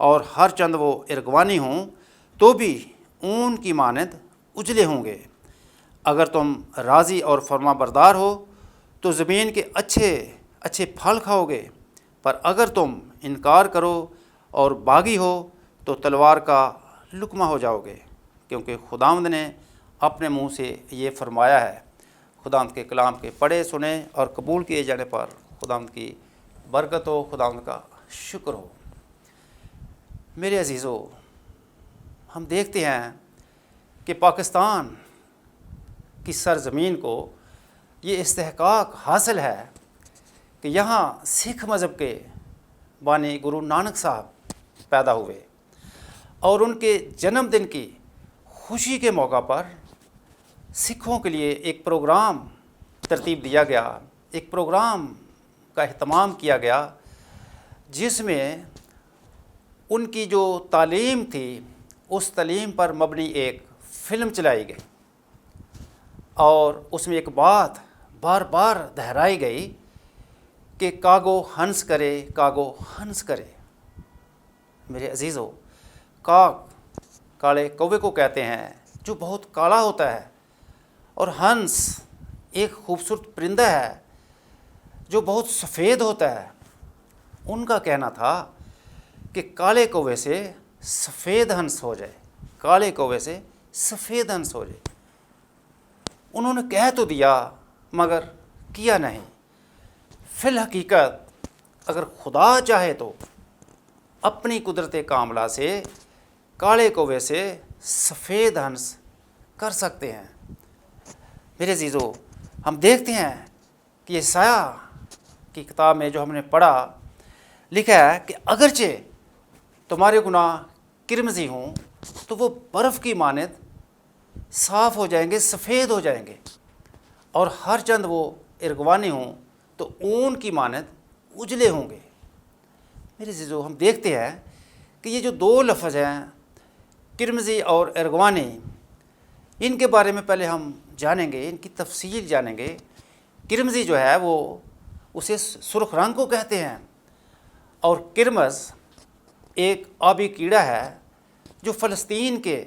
اور ہر چند وہ ارغوانی ہوں تو بھی اون کی مانند اجلے ہوں گے۔ اگر تم راضی اور فرما بردار ہو تو زمین کے اچھے اچھے پھل کھاؤ گے، پر اگر تم انکار کرو اور باغی ہو تو تلوار کا لقمہ ہو جاؤ گے، کیونکہ خداوند نے اپنے منہ سے یہ فرمایا ہے۔ خداوند کے کلام کے پڑھے سنے اور قبول کیے جانے پر خداوند کی برکت ہو، خداوند کا شکر ہو۔ میرے عزیزو، ہم دیکھتے ہیں کہ پاکستان کی سرزمین کو یہ استحقاق حاصل ہے کہ یہاں سکھ مذہب کے بانی گرو نانک صاحب پیدا ہوئے، اور ان کے جنم دن کی خوشی کے موقع پر سکھوں کے لیے ایک پروگرام ترتیب دیا گیا، ایک پروگرام کا اہتمام کیا گیا، جس میں ان کی جو تعلیم تھی اس تعلیم پر مبنی ایک فلم چلائی گئی، اور اس میں ایک بات بار بار دہرائی گئی کہ کاگو ہنس کرے، کاگو ہنس کرے۔ میرے عزیزو، کاگ کالے کوے کو کہتے ہیں جو بہت کالا ہوتا ہے، اور ہنس ایک خوبصورت پرندہ ہے جو بہت سفید ہوتا ہے۔ ان کا کہنا تھا کہ کالے کوے سے سفید ہنس ہو جائے، کالے کوے سے سفید ہنس ہو جائے۔ انہوں نے کہہ تو دیا مگر کیا نہیں۔ فی الحقیقت اگر خدا چاہے تو اپنی قدرت کاملہ سے کالے کوے سے سفید ہنس کر سکتے ہیں۔ میرے عزیزو، ہم دیکھتے ہیں کہ یسایہ کی کتاب میں جو ہم نے پڑھا، لکھا ہے کہ اگرچہ تمہارے گناہ کرمزی ہوں تو وہ برف کی مانند صاف ہو جائیں گے، سفید ہو جائیں گے، اور ہر چند وہ ارغوانی ہوں تو اون کی مانند اجلے ہوں گے۔ میرے عزیزو، ہم دیکھتے ہیں کہ یہ جو دو لفظ ہیں کرمزی اور ارغوانی، ان کے بارے میں پہلے ہم جانیں گے، ان کی تفصیل جانیں گے۔ کرمزی جو ہے وہ اسے سرخ رنگ کو کہتے ہیں، اور کرمز ایک آبی کیڑا ہے جو فلسطین کے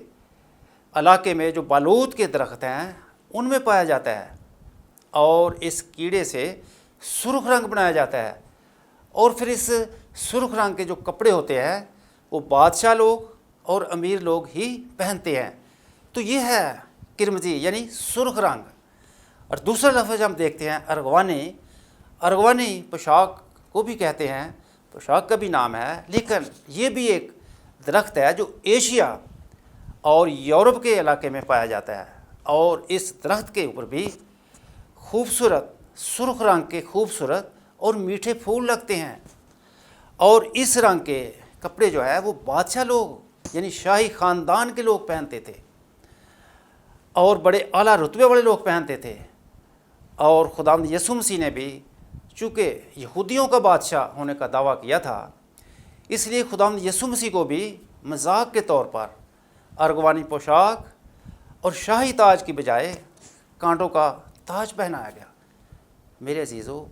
علاقے میں جو بالوت کے درخت ہیں ان میں پایا جاتا ہے، اور اس کیڑے سے سرخ رنگ بنایا جاتا ہے، اور پھر اس سرخ رنگ کے جو کپڑے ہوتے ہیں وہ بادشاہ لوگ اور امیر لوگ ہی پہنتے ہیں۔ تو یہ ہے کرمزی یعنی سرخ رنگ۔ اور دوسرا لفظ ہم دیکھتے ہیں ارغوانی۔ ارغوانی پوشاک کو بھی کہتے ہیں، پوشاک کا بھی نام ہے، لیکن یہ بھی ایک درخت ہے جو ایشیا اور یورپ کے علاقے میں پایا جاتا ہے، اور اس درخت کے اوپر بھی خوبصورت سرخ رنگ کے خوبصورت اور میٹھے پھول لگتے ہیں، اور اس رنگ کے کپڑے جو ہے وہ بادشاہ لوگ یعنی شاہی خاندان کے لوگ پہنتے تھے، اور بڑے اعلیٰ رتبے والے لوگ پہنتے تھے۔ اور خداوند یسوع مسیح نے بھی چونکہ یہودیوں کا بادشاہ ہونے کا دعویٰ کیا تھا، اس لیے خداوند یسوع مسیح کو بھی مذاق کے طور پر ارغوانی پوشاک اور شاہی تاج کی بجائے کانٹوں کا تاج پہنایا گیا۔ میرے عزیزو،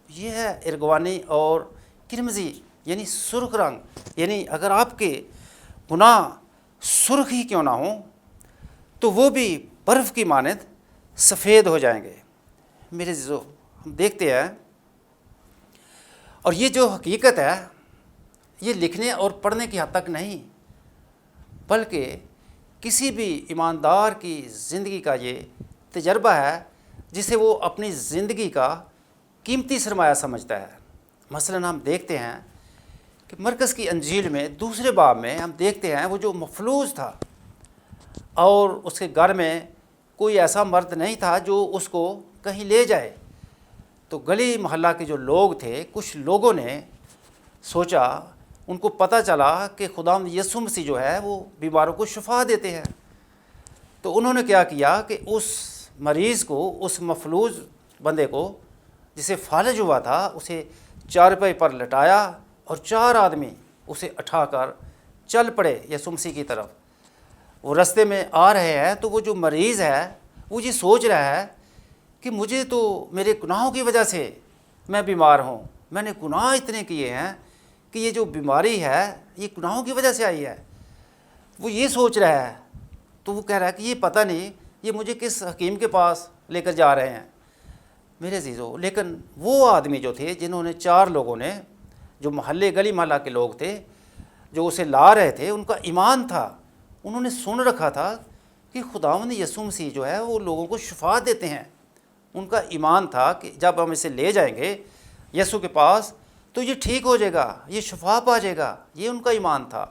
یہ ہے ارغوانی اور کرمزی یعنی سرخ رنگ۔ یعنی اگر آپ کے گناہ سرخ ہی کیوں نہ ہوں تو وہ بھی برف کی مانند سفید ہو جائیں گے۔ میرے عزیزو، ہم دیکھتے ہیں، اور یہ جو حقیقت ہے یہ لکھنے اور پڑھنے کی حد تک نہیں، بلکہ کسی بھی ایماندار کی زندگی کا یہ تجربہ ہے جسے وہ اپنی زندگی کا قیمتی سرمایہ سمجھتا ہے۔ مثلاً ہم دیکھتے ہیں کہ مرکز کی انجیل میں دوسرے باب میں ہم دیکھتے ہیں وہ جو مفلوج تھا، اور اس کے گھر میں کوئی ایسا مرد نہیں تھا جو اس کو کہیں لے جائے، تو گلی محلہ کے جو لوگ تھے، کچھ لوگوں نے سوچا، ان کو پتہ چلا کہ خداوند یسوع مسیح جو ہے وہ بیماروں کو شفا دیتے ہیں، تو انہوں نے کیا کیا کہ اس مریض کو، اس مفلوج بندے کو جسے فالج ہوا تھا، اسے چارپائی پر لٹایا، اور 4 آدمی اسے اٹھا کر چل پڑے یسوع مسیح کی طرف۔ وہ رستے میں آ رہے ہیں تو وہ جو مریض ہے وہ یہ سوچ رہا ہے کہ مجھے تو میرے گناہوں کی وجہ سے میں بیمار ہوں، میں نے گناہ اتنے کیے ہیں کہ یہ جو بیماری ہے یہ گناہوں کی وجہ سے آئی ہے، وہ یہ سوچ رہا ہے، تو وہ کہہ رہا ہے کہ یہ پتہ نہیں یہ مجھے کس حکیم کے پاس لے کر جا رہے ہیں میرے عزیزو۔ لیکن وہ آدمی جو تھے، جنہوں نے 4 لوگوں نے، جو محلے گلی محلہ کے لوگ تھے جو اسے لا رہے تھے، ان کا ایمان تھا، انہوں نے سن رکھا تھا کہ خداوند یسوع مسیح جو ہے وہ لوگوں کو شفا دیتے ہیں۔ ان کا ایمان تھا کہ جب ہم اسے لے جائیں گے یسوع کے پاس تو یہ ٹھیک ہو جائے گا، یہ شفا پا جائے گا، یہ ان کا ایمان تھا۔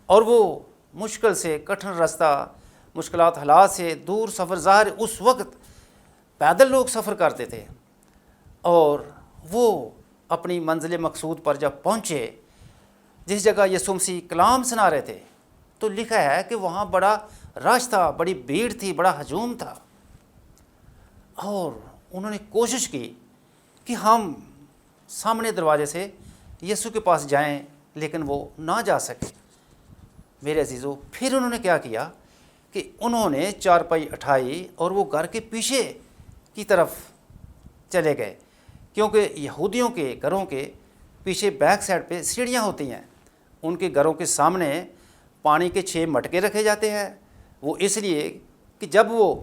اور وہ مشکل سے کٹھن رستہ، مشکلات حالات سے دور سفر، ظاہر اس وقت پیدل لوگ سفر کرتے تھے، اور وہ اپنی منزل مقصود پر جب پہنچے، جس جگہ یسوع مسیح کلام سنا رہے تھے، تو لکھا ہے کہ وہاں بڑا رش تھا، بڑی بھیڑ تھی، بڑا ہجوم تھا، اور انہوں نے کوشش کی کہ ہم سامنے دروازے سے یسوع کے پاس جائیں، لیکن وہ نہ جا سکے میرے عزیزو۔ پھر انہوں نے کیا کیا کہ انہوں نے چارپائی اٹھائی اور وہ گھر کے پیچھے کی طرف چلے گئے، کیونکہ یہودیوں کے گھروں کے پیچھے بیک سائڈ پہ سیڑھیاں ہوتی ہیں، ان کے گھروں کے سامنے پانی کے 6 مٹکے رکھے جاتے ہیں، وہ اس لیے کہ جب وہ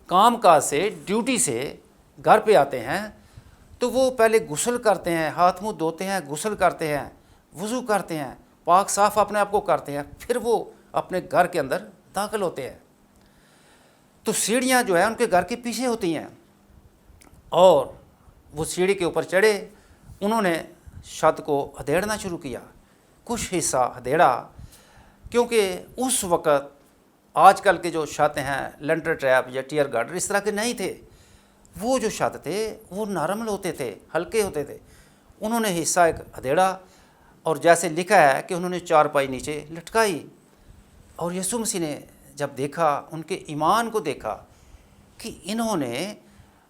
کام کاج سے، ڈیوٹی سے گھر پہ آتے ہیں تو وہ پہلے غسل کرتے ہیں، ہاتھ منہ دھوتے ہیں، غسل کرتے ہیں، وضو کرتے ہیں، پاک صاف اپنے آپ کو کرتے ہیں، پھر وہ اپنے گھر کے اندر داخل ہوتے ہیں۔ تو سیڑھیاں جو ہیں ان کے گھر کے پیچھے ہوتی ہیں، اور وہ سیڑھی کے اوپر چڑھے، انہوں نے چھت کو ادھیڑنا شروع کیا، کچھ حصہ ادھیڑا، کیونکہ اس وقت آج کل کے جو چھت ہیں لنٹر ٹریپ یا ٹیئر گارڈر اس طرح کے نہیں تھے، وہ جو چھت تھے وہ نرم ہوتے تھے، ہلکے ہوتے تھے۔ انہوں نے حصہ ایک ادھیڑا، اور جیسے لکھا ہے کہ انہوں نے چارپائی نیچے لٹکائی، اور یسوع مسیح نے جب دیکھا، ان کے ایمان کو دیکھا کہ انہوں نے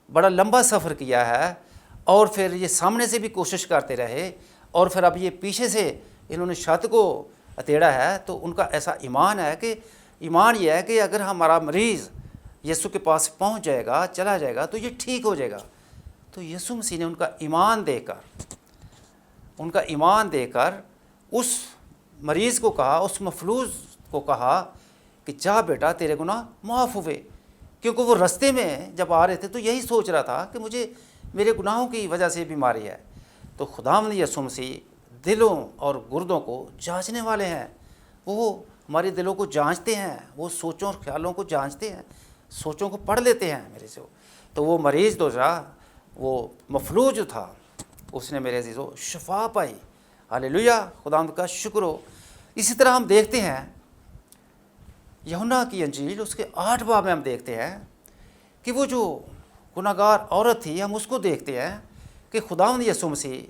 بڑا لمبا سفر کیا ہے، اور پھر یہ سامنے سے بھی کوشش کرتے رہے، اور پھر اب یہ پیچھے سے انہوں نے چھت کو اتیڑا ہے، تو ان کا ایسا ایمان ہے کہ ایمان یہ ہے کہ اگر ہمارا مریض یسوع کے پاس پہنچ جائے گا، چلا جائے گا، تو یہ ٹھیک ہو جائے گا۔ تو یسوع مسیح نے ان کا ایمان دے کر اس مریض کو کہا، اس مفلوج کو کہا کہ جا بیٹا تیرے گناہ معاف ہوئے، کیونکہ وہ رستے میں جب آ رہے تھے تو یہی سوچ رہا تھا کہ مجھے میرے گناہوں کی وجہ سے بیماری ہے۔ تو خداوند یسوع مسیح دلوں اور گردوں کو جانچنے والے ہیں، وہ ہمارے دلوں کو جانچتے ہیں، وہ سوچوں اور خیالوں کو جانچتے ہیں، سوچوں کو پڑھ لیتے ہیں میرے سے۔ تو وہ مریض جو تھا، وہ مفلوج جو تھا، اس نے میرے عزیزو شفا پائی۔ ہاللیلویہ، خداوند کا شکر ہو۔ اسی طرح ہم دیکھتے ہیں یوحنا کی انجیل اس کے 8 باب میں ہم دیکھتے ہیں کہ وہ جو گناہ گار عورت تھی، ہم اس کو دیکھتے ہیں کہ خداوند یسوع مسیح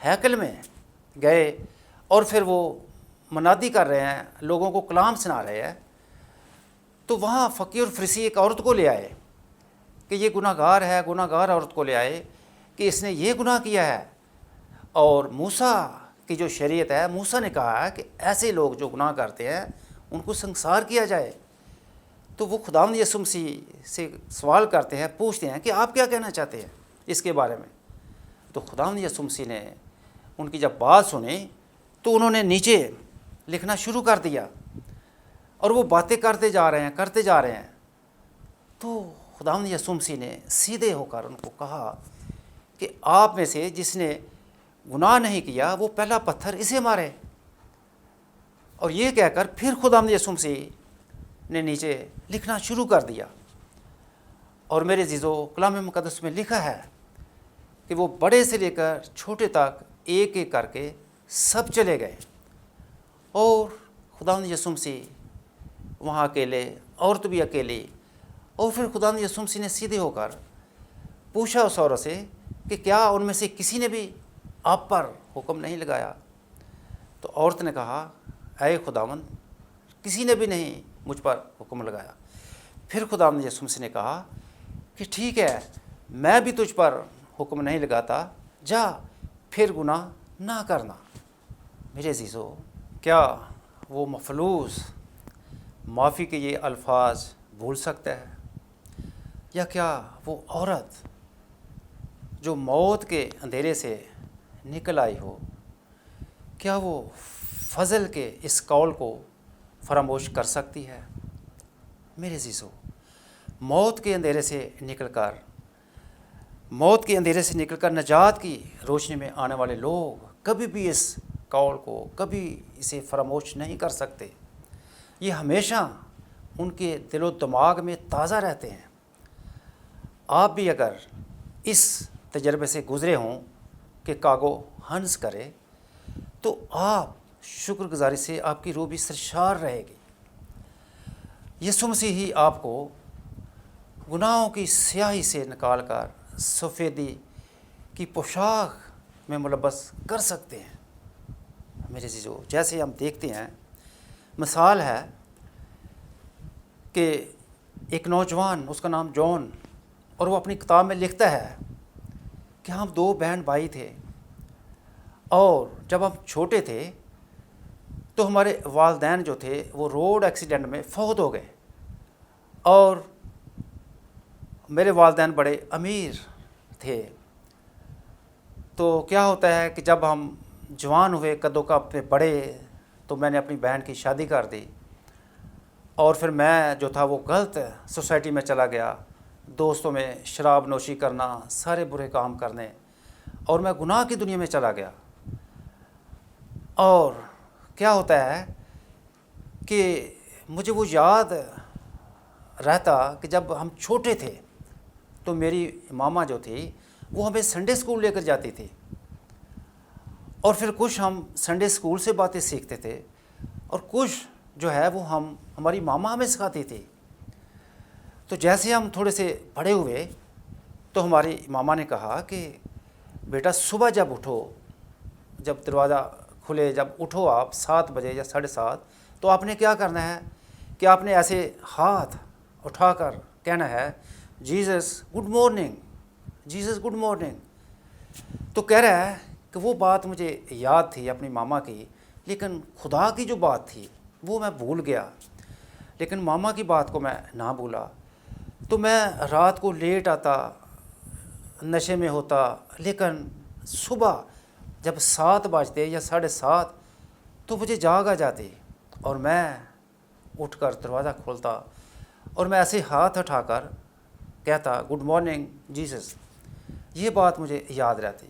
ہیکل میں گئے، اور پھر وہ منادی کر رہے ہیں، لوگوں کو کلام سنا رہے ہیں، تو وہاں فقیر اور فریسی ایک عورت کو لے آئے کہ یہ گناہ گار ہے، گناہ گار عورت کو لے آئے کہ اس نے یہ گناہ کیا ہے، اور موسیٰ کی جو شریعت ہے، موسیٰ نے کہا ہے کہ ایسے لوگ جو گناہ کرتے ہیں ان کو سنسار کیا جائے۔ تو وہ خداوند یسوع مسیح سے سوال کرتے ہیں، پوچھتے ہیں کہ آپ کیا کہنا چاہتے ہیں اس کے بارے میں۔ تو خداوند یسوع مسیح نے ان کی جب بات سنی تو انہوں نے نیچے لکھنا شروع کر دیا، اور وہ باتیں کرتے جا رہے ہیں۔ تو خداوند یسوع مسیح نے سیدھے ہو کر ان کو کہا کہ آپ میں سے جس نے گناہ نہیں کیا وہ پہلا پتھر اسے مارے۔ اور یہ کہہ کر پھر خداوند یسوع مسیح نے نیچے لکھنا شروع کر دیا۔ اور میرے عزیزو، کلام مقدس میں لکھا ہے کہ وہ بڑے سے لے کر چھوٹے تک ایک ایک کر کے سب چلے گئے، اور خداوند یسوع مسیح وہاں اکیلے، عورت بھی اکیلی۔ اور پھر خداوند یسوع مسیح نے سیدھے ہو کر پوچھا اس عورت سے کہ کیا ان میں سے کسی نے بھی آپ پر حکم نہیں لگایا؟ تو عورت نے کہا، اے خداوند، کسی نے بھی نہیں مجھ پر حکم لگایا۔ پھر خداوند یسوع مسیح نے کہا کہ ٹھیک ہے، میں بھی تجھ پر حکم نہیں لگاتا، جا پھر گناہ نہ کرنا۔ میرے عزیزو، کیا وہ مفلوج معافی کے یہ الفاظ بھول سکتا ہے؟ یا کیا وہ عورت جو موت کے اندھیرے سے نکل آئی ہو، کیا وہ فضل کے اس قول کو فراموش کر سکتی ہے؟ میرے عزیزو، موت کے اندھیرے سے نکل کر نجات کی روشنی میں آنے والے لوگ کبھی بھی اس قول کو، کبھی اسے فراموش نہیں کر سکتے۔ یہ ہمیشہ ان کے دل و دماغ میں تازہ رہتے ہیں۔ آپ بھی اگر اس تجربے سے گزرے ہوں کہ کاگو ہنس کرے تو آپ شکر گزاری سے آپ کی روح بھی سرشار رہے گی۔ یسوع مسیح ہی آپ کو گناہوں کی سیاہی سے نکال کر سفیدی کی پوشاک میں ملبس کر سکتے ہیں۔ میرے عزیزو، جیسے ہم دیکھتے ہیں، مثال ہے کہ ایک نوجوان، اس کا نام جون، اور وہ اپنی کتاب میں لکھتا ہے کہ ہم 2 بہن بھائی تھے، اور جب ہم چھوٹے تھے تو ہمارے والدین جو تھے وہ روڈ ایکسیڈنٹ میں فوت ہو گئے، اور میرے والدین بڑے امیر تھے۔ تو کیا ہوتا ہے کہ جب ہم جوان ہوئے، قد و قامت پہ بڑھے، تو میں نے اپنی بہن کی شادی کر دی، اور پھر میں جو تھا وہ غلط سوسائٹی میں چلا گیا، دوستوں میں شراب نوشی کرنا، سارے برے کام کرنے، اور میں گناہ کی دنیا میں چلا گیا۔ اور کیا ہوتا ہے کہ مجھے وہ یاد رہتا کہ جب ہم چھوٹے تھے تو میری ماما جو تھی وہ ہمیں سنڈے اسکول لے کر جاتی تھی، اور پھر کچھ ہم سنڈے اسکول سے باتیں سیکھتے تھے، اور کچھ جو ہے وہ ہماری ماما ہمیں سکھاتی تھی۔ تو جیسے ہم تھوڑے سے بڑے ہوئے تو ہماری ماما نے کہا کہ بیٹا صبح جب اٹھو، جب دروازہ کھلے، جب اٹھو آپ 7 بجے یا 7:30، تو آپ نے کیا کرنا ہے کہ آپ نے ایسے ہاتھ اٹھا کر کہنا ہے Jesus good morning, Jesus good morning. تو کہہ رہا ہے کہ وہ بات مجھے یاد تھی اپنی ماما کی، لیکن خدا کی جو بات تھی وہ میں بھول گیا، لیکن ماما کی بات کو میں نہ بھولا۔ تو میں رات کو لیٹ آتا، نشے میں ہوتا، لیکن صبح جب 7 بجتے یا 7:30 تو مجھے جاگ آ جاتی، اور میں اٹھ کر دروازہ کھولتا، اور میں ایسے ہاتھ اٹھا کر کہتا گڈ مارننگ جیسس۔ یہ بات مجھے یاد رہتی۔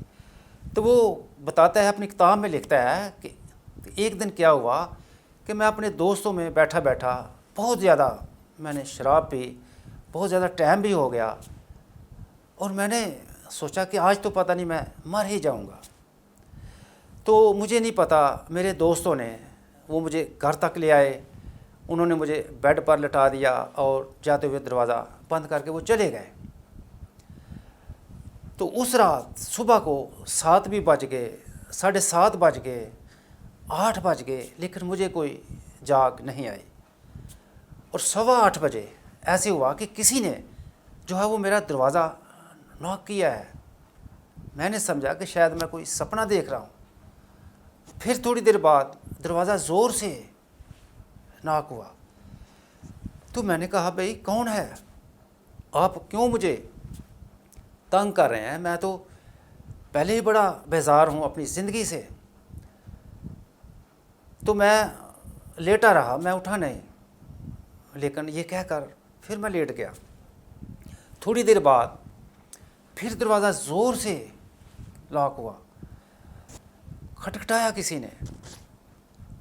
تو وہ بتاتا ہے، اپنی کتاب میں لکھتا ہے کہ ایک دن کیا ہوا کہ میں اپنے دوستوں میں بیٹھا بہت زیادہ میں نے شراب پی، بہت زیادہ ٹائم بھی ہو گیا، اور میں نے سوچا کہ آج تو پتہ نہیں میں مر ہی جاؤں گا۔ تو مجھے نہیں پتا، میرے دوستوں نے وہ مجھے گھر تک لے آئے، انہوں نے مجھے بیڈ پر لٹا دیا، اور جاتے ہوئے دروازہ بند کر کے وہ چلے گئے۔ تو اس رات صبح کو 7 بھی بج گئے، 7:30 بج گئے، 8 بج گئے، لیکن مجھے کوئی جاگ نہیں آئی، اور 8:15 بجے ایسے ہوا کہ کسی نے جو ہے وہ میرا دروازہ ناک کیا ہے۔ میں نے سمجھا کہ شاید میں کوئی سپنا دیکھ رہا ہوں۔ پھر تھوڑی دیر بعد دروازہ زور سے ناک ہوا، تو میں نے کہا بھئی کون ہے؟ آپ کیوں مجھے تنگ کر رہے ہیں؟ میں تو پہلے ہی بڑا بیزار ہوں اپنی زندگی سے۔ تو میں لیٹا رہا، میں اٹھا نہیں، لیکن یہ کہہ کر پھر میں لیٹ گیا۔ تھوڑی دیر بعد پھر دروازہ زور سے لاک ہوا، کھٹکھٹایا کسی نے۔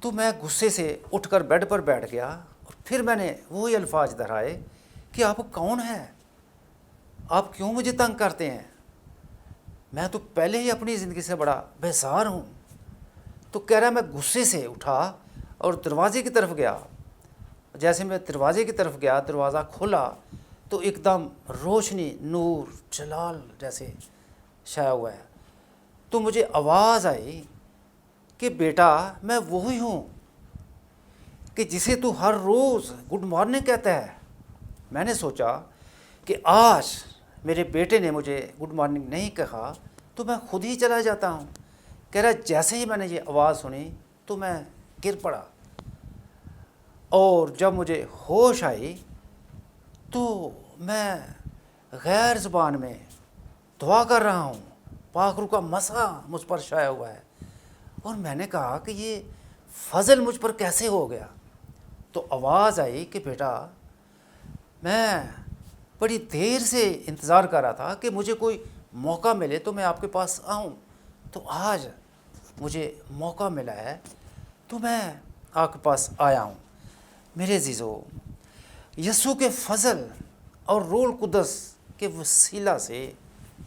تو میں غصے سے اٹھ کر بیڈ پر بیٹھ گیا، اور پھر میں نے وہی الفاظ دہرائے کہ آپ کون ہیں؟ آپ کیوں مجھے تنگ کرتے ہیں؟ میں تو پہلے ہی اپنی زندگی سے بڑا بیزار ہوں۔ تو کہہ رہا میں غصے سے اٹھا اور دروازے کی طرف گیا۔ جیسے میں دروازے کی طرف گیا، دروازہ کھولا تو ایک دم روشنی، نور، جلال جیسے چھایا ہوا ہے۔ تو مجھے آواز آئی کہ بیٹا میں وہی ہوں کہ جسے تو ہر روز گڈ مارننگ کہتا ہے۔ میں نے سوچا کہ آج میرے بیٹے نے مجھے گڈ مارننگ نہیں کہا تو میں خود ہی چلا جاتا ہوں۔ کہہ رہا جیسے ہی میں نے یہ آواز سنی تو میں گر پڑا، اور جب مجھے ہوش آئی تو میں غیر زبان میں دعا کر رہا ہوں، پاک روح کا مسح مجھ پر چھایا ہوا ہے، اور میں نے کہا کہ یہ فضل مجھ پر کیسے ہو گیا؟ تو آواز آئی کہ بیٹا میں بڑی دیر سے انتظار کر رہا تھا کہ مجھے کوئی موقع ملے تو میں آپ کے پاس آؤں، تو آج مجھے موقع ملا ہے تو میں آپ کے پاس آیا ہوں۔ میرے عزیزو، یسوع کے فضل اور روح القدس کے وسیلہ سے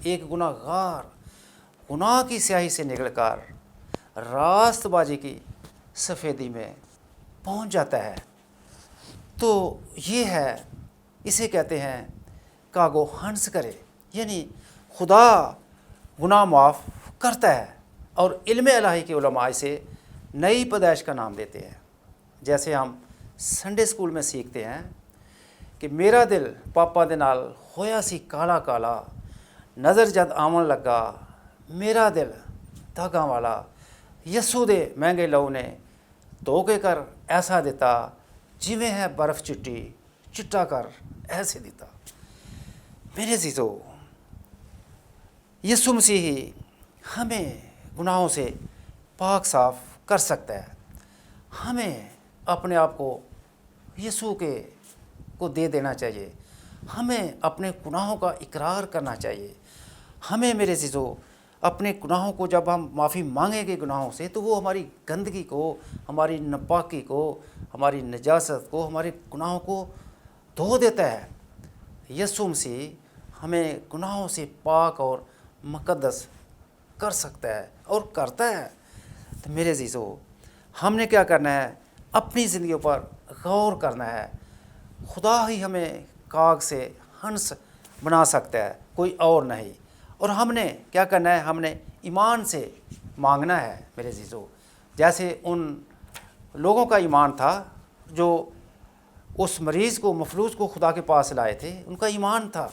ایک گناہ گار گناہ کی سیاہی سے نکل کر راست بازی کی سفیدی میں پہنچ جاتا ہے۔ تو یہ ہے، اسے کہتے ہیں کاگو ہنس کرے، یعنی خدا گناہ معاف کرتا ہے، اور علم الہی کے علماء اسے نئی پیدائش کا نام دیتے ہیں۔ جیسے ہم سنڈے اسکول میں سیکھتے ہیں کہ میرا دل پاپا دے نال ہویا سی کالا کالا، نظر جد آون لگا میرا دل داغاں والا، یسوع دے مہنگے لہو نے دھو کے کر ایسا دیتا، جویں ہے برف چٹی چٹا کر ایسے دیتا۔ میرے عزیزو، یسوع مسیحی ہمیں گناہوں سے پاک صاف کر سکتا ہے۔ ہمیں اپنے آپ کو یسوع کو دے دینا چاہیے، ہمیں اپنے گناہوں کا اقرار کرنا چاہیے۔ ہمیں میرے عزیزو اپنے گناہوں کو، جب ہم معافی مانگیں گے گناہوں سے، تو وہ ہماری گندگی کو، ہماری ناپاکی کو، ہماری نجاست کو، ہمارے گناہوں کو دھو دیتا ہے۔ یسوع مسیح ہمیں گناہوں سے پاک اور مقدس کر سکتا ہے اور کرتا ہے۔ تو میرے عزیزو، ہم نے کیا کرنا ہے؟ اپنی زندگیوں پر غور کرنا ہے۔ خدا ہی ہمیں کاغ سے ہنس بنا سکتا ہے، کوئی اور نہیں۔ اور ہم نے کیا کرنا ہے؟ ہم نے ایمان سے مانگنا ہے میرے عزیزو۔ جیسے ان لوگوں کا ایمان تھا جو اس مریض کو، مفلوج کو خدا کے پاس لائے تھے، ان کا ایمان تھا۔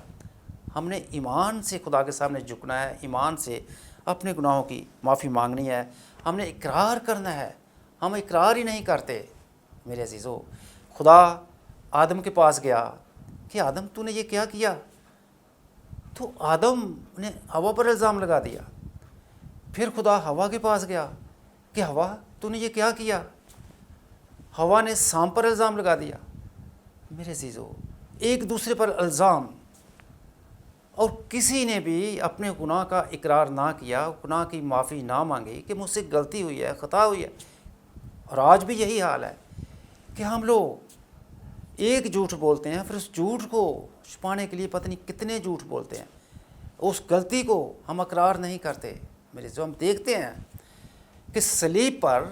ہم نے ایمان سے خدا کے سامنے جھکنا ہے، ایمان سے اپنے گناہوں کی معافی مانگنی ہے، ہم نے اقرار کرنا ہے۔ ہم اقرار ہی نہیں کرتے میرے عزیزو۔ خدا آدم کے پاس گیا کہ آدم تو نے یہ کیا کیا؟ تو آدم نے ہوا پر الزام لگا دیا۔ پھر خدا ہوا کے پاس گیا کہ ہوا تو نے یہ کیا کیا؟ ہوا نے سانپ پر الزام لگا دیا۔ میرے عزیزو، ایک دوسرے پر الزام، اور کسی نے بھی اپنے گناہ کا اقرار نہ کیا، گناہ کی معافی نہ مانگی کہ مجھ سے غلطی ہوئی ہے، خطا ہوئی ہے۔ اور آج بھی یہی حال ہے کہ ہم لوگ ایک جھوٹ بولتے ہیں، پھر اس جھوٹ کو چھپانے کے لیے پتہ نہیں کتنے جھوٹ بولتے ہیں۔ اس غلطی کو ہم اقرار نہیں کرتے میرے، جو ہم دیکھتے ہیں کہ صلیب پر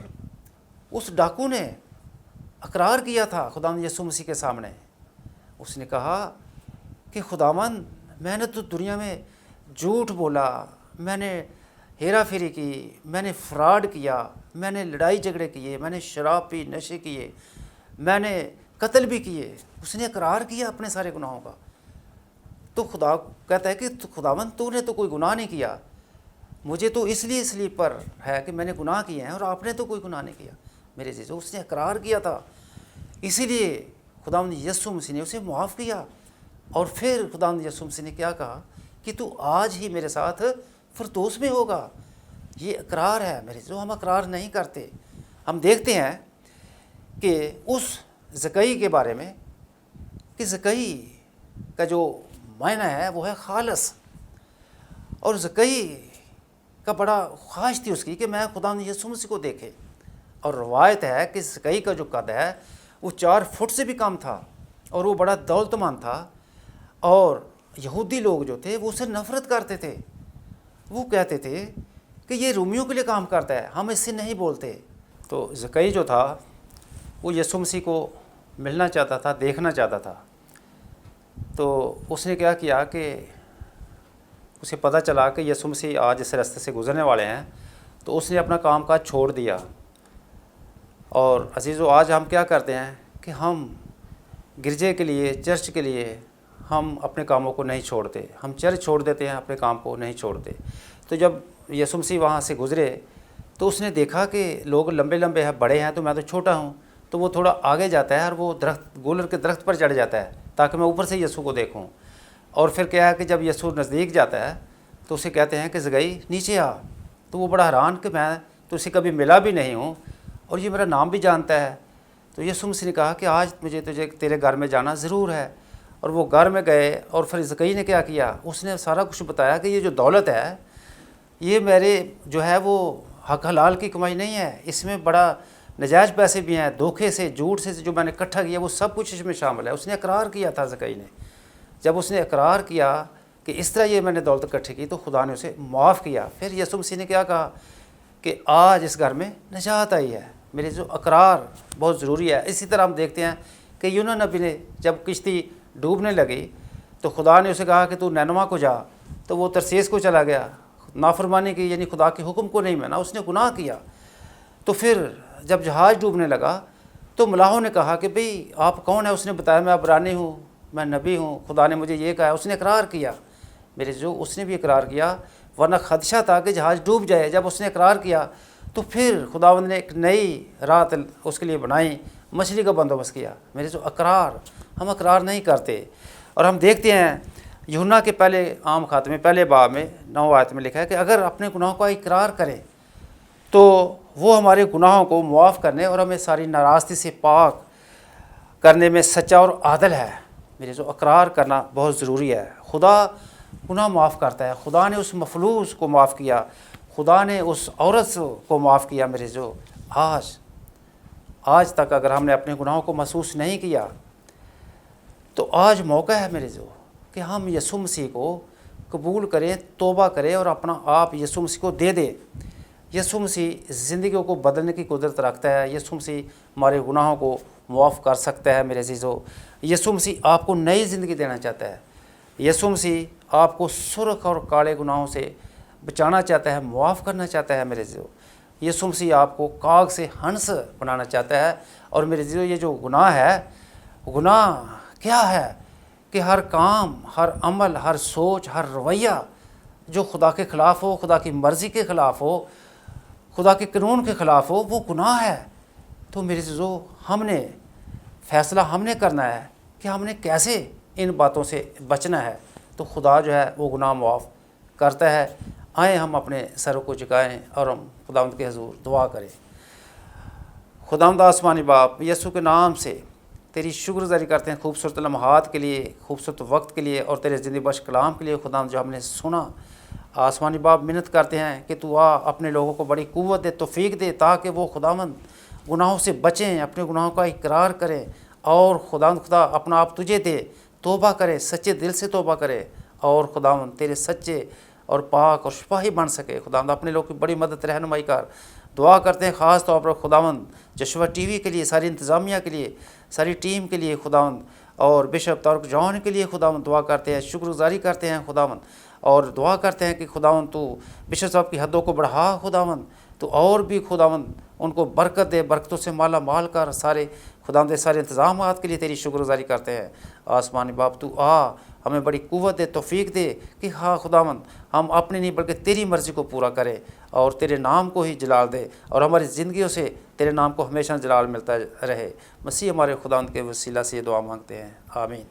اس ڈاکو نے اقرار کیا تھا خداوند یسوع مسیح کے سامنے۔ اس نے کہا کہ خداوند، میں نے تو دنیا میں جھوٹ بولا، میں نے ہیرا پھیری کی، میں نے فراڈ کیا، میں نے لڑائی جھگڑے کیے، میں نے شراب پی، نشے کیے، میں نے قتل بھی کیے۔ اس نے اقرار کیا اپنے سارے گناہوں کا۔ تو خدا کہتا ہے کہ خداوند تو نے تو کوئی گناہ نہیں کیا، مجھے تو اس لیے صلیب پر ہے کہ میں نے گناہ کیے ہیں، اور آپ نے تو کوئی گناہ نہیں کیا میرے عزیزو۔ اس نے اقرار کیا تھا، اسی لیے خداوند یسوع مسیح نے اسے معاف کیا۔ اور پھر خداوند یسوع مسیح نے کیا کہا کہ تو آج ہی میرے ساتھ فردوس میں ہوگا۔ یہ اقرار ہے میرے عزیزو، ہم اقرار نہیں کرتے۔ ہم دیکھتے ہیں کہ اس زکئی کے بارے میں کہ زکئی کا جو معنی ہے وہ ہے خالص، اور زکئی کا بڑا خواہش تھی اس کی کہ میں خداوند یسوع مسیح کو دیکھے۔ اور روایت ہے کہ زکئی کا جو قد ہے وہ 4 فٹ سے بھی کم تھا، اور وہ بڑا دولت مند تھا، اور یہودی لوگ جو تھے وہ اسے نفرت کرتے تھے۔ وہ کہتے تھے کہ یہ رومیوں کے لیے کام کرتا ہے، ہم اس سے نہیں بولتے۔ تو زکئی جو تھا وہ یسوع مسیح کو ملنا چاہتا تھا، دیکھنا چاہتا تھا۔ تو اس نے کیا کیا کہ اسے پتہ چلا کہ یسوع مسیح آج اس راستے سے گزرنے والے ہیں، تو اس نے اپنا کام کاج چھوڑ دیا۔ اور عزیزو، آج ہم کیا کرتے ہیں کہ ہم گرجے کے لیے، چرچ کے لیے ہم اپنے کاموں کو نہیں چھوڑتے، ہم چرچ چھوڑ دیتے ہیں، اپنے کام کو نہیں چھوڑتے۔ تو جب یسوع مسیح وہاں سے گزرے تو اس نے دیکھا کہ لوگ لمبے لمبے ہیں، بڑے ہیں، تو میں تو چھوٹا ہوں۔ تو وہ تھوڑا آگے جاتا ہے اور وہ گولر کے درخت پر چڑھ جاتا ہے تاکہ میں اوپر سے یسوع کو دیکھوں۔ اور پھر کیا ہے کہ جب یسوع نزدیک جاتا ہے تو اسے کہتے ہیں کہ زکئی نیچے آ۔ تو وہ بڑا حیران کہ میں تو اسے کبھی ملا بھی نہیں ہوں اور یہ میرا نام بھی جانتا ہے۔ تو یسوع مسیح نے کہا کہ آج مجھے تجھے تیرے گھر میں جانا ضرور ہے، اور وہ گھر میں گئے، اور پھر زکئی نے کیا کیا، اس نے سارا کچھ بتایا کہ یہ جو دولت ہے یہ میرے جو ہے وہ حق حلال کی کمائی نہیں ہے، اس میں بڑا نجائز پیسے بھی ہیں، دھوکے سے جھوٹ سے جو میں نے اکٹھا کیا وہ سب کچھ اس میں شامل ہے۔ اس نے اقرار کیا تھا زکئی نے، جب اس نے اقرار کیا کہ اس طرح یہ میں نے دولت اکٹھی کی تو خدا نے اسے معاف کیا۔ پھر یسوع مسیح نے کیا کہا کہ آج اس گھر میں نجات آئی ہے۔ میرے جو اقرار بہت ضروری ہے۔ اسی طرح ہم دیکھتے ہیں کہ یونس نبی نے جب کشتی ڈوبنے لگی تو خدا نے اسے کہا کہ تو نینوا کو جا، تو وہ ترسیس کو چلا گیا، نافرمانی کی، یعنی خدا کے حکم کو نہیں مانا، اس نے گناہ کیا۔ تو پھر جب جہاز ڈوبنے لگا تو ملاحوں نے کہا کہ بھئی آپ کون ہیں؟ اس نے بتایا میں عبرانی ہوں، میں نبی ہوں، خدا نے مجھے یہ کہا ہے۔ اس نے اقرار کیا، میرے جو اس نے بھی اقرار کیا، ورنہ خدشہ تھا کہ جہاز ڈوب جائے۔ جب اس نے اقرار کیا تو پھر خداوند نے ایک نئی رات اس کے لیے بنائی، مچھلی کا بندوبست کیا۔ میرے جو اقرار، ہم اقرار نہیں کرتے، اور ہم دیکھتے ہیں یوحنا کے پہلے عام خط میں پہلے باب میں 9 آیت میں لکھا ہے کہ اگر اپنے گناہوں کا اقرار کریں تو وہ ہمارے گناہوں کو معاف کرنے اور ہمیں ساری ناراستی سے پاک کرنے میں سچا اور عادل ہے۔ میرے جو اقرار کرنا بہت ضروری ہے۔ خدا گناہ معاف کرتا ہے۔ خدا نے اس مفلوج کو معاف کیا، خدا نے اس عورت کو معاف کیا۔ میرے جو آج تک اگر ہم نے اپنے گناہوں کو محسوس نہیں کیا تو آج موقع ہے میرے جو کہ ہم یسوع مسیح کو قبول کریں، توبہ کریں اور اپنا آپ یسوع مسیح کو دے دیں۔ یسوع مسیح زندگیوں کو بدلنے کی قدرت رکھتا ہے۔ یسوع مسیح ہمارے گناہوں کو معاف کر سکتا ہے میرے عزیزو۔ یسوع مسیح آپ کو نئی زندگی دینا چاہتا ہے۔ یسوع مسیح آپ کو سرخ اور کالے گناہوں سے بچانا چاہتا ہے، معاف کرنا چاہتا ہے میرے عزیزو۔ یسوع مسیح آپ کو کاغ سے ہنس بنانا چاہتا ہے۔ اور میرے عزیزو یہ جو گناہ ہے، گناہ کیا ہے کہ ہر کام، ہر عمل، ہر سوچ، ہر رویہ جو خدا کے خلاف ہو، خدا کی مرضی کے خلاف ہو، خدا کے قانون کے خلاف ہو، وہ گناہ ہے۔ تو میرے عزیزو ہم نے فیصلہ کرنا ہے کہ ہم نے کیسے ان باتوں سے بچنا ہے۔ تو خدا جو ہے وہ گناہ معاف کرتا ہے۔ آئیں ہم اپنے سروں کو جھکائیں اور ہم خداوند کے حضور دعا کریں۔ خداوند آسمانی باپ، یسوع کے نام سے تیری شکر گزاری کرتے ہیں خوبصورت لمحات کے لیے، خوبصورت وقت کے لیے، اور تیرے زندگی بخش کلام کے لیے خداوند جو ہم نے سنا۔ آسمانی باپ منت کرتے ہیں کہ تو اپنے لوگوں کو بڑی قوت دے، توفیق دے، تاکہ وہ خداوند گناہوں سے بچیں، اپنے گناہوں کا اقرار کریں، اور خداوند خدا اپنا آپ تجھے دے، توبہ کرے، سچے دل سے توبہ کرے، اور خداوند تیرے سچے اور پاک اور شفاہی بن سکے۔ خداوند اپنے لوگ کی بڑی مدد رہنمائی کر۔ دعا کرتے ہیں خاص طور پر خداوند جشوا ٹی وی کے لیے، ساری انتظامیہ کے لیے، ساری ٹیم کے لیے خداوند، اور بشپ طارق جان کے لیے خداوند دعا کرتے ہیں، شکر گزاری کرتے ہیں خداوند، اور دعا کرتے ہیں کہ خداوند تو بشپ صاحب کی حدوں کو بڑھا خداوند، تو اور بھی خداوند ان کو برکت دے، برکتوں سے مالا مال کر۔ سارے خداوند سارے انتظامات کے لیے تیری شکر گزاری کرتے ہیں۔ آسمانی باپ تو ہمیں بڑی قوت دے، توفیق دے کہ ہاں خداوند ہم اپنی نہیں بلکہ تیری مرضی کو پورا کریں، اور تیرے نام کو ہی جلال دے، اور ہماری زندگیوں سے تیرے نام کو ہمیشہ جلال ملتا رہے۔ مسیح ہمارے خداوند کے وسیلہ سے یہ دعا مانگتے ہیں، آمین۔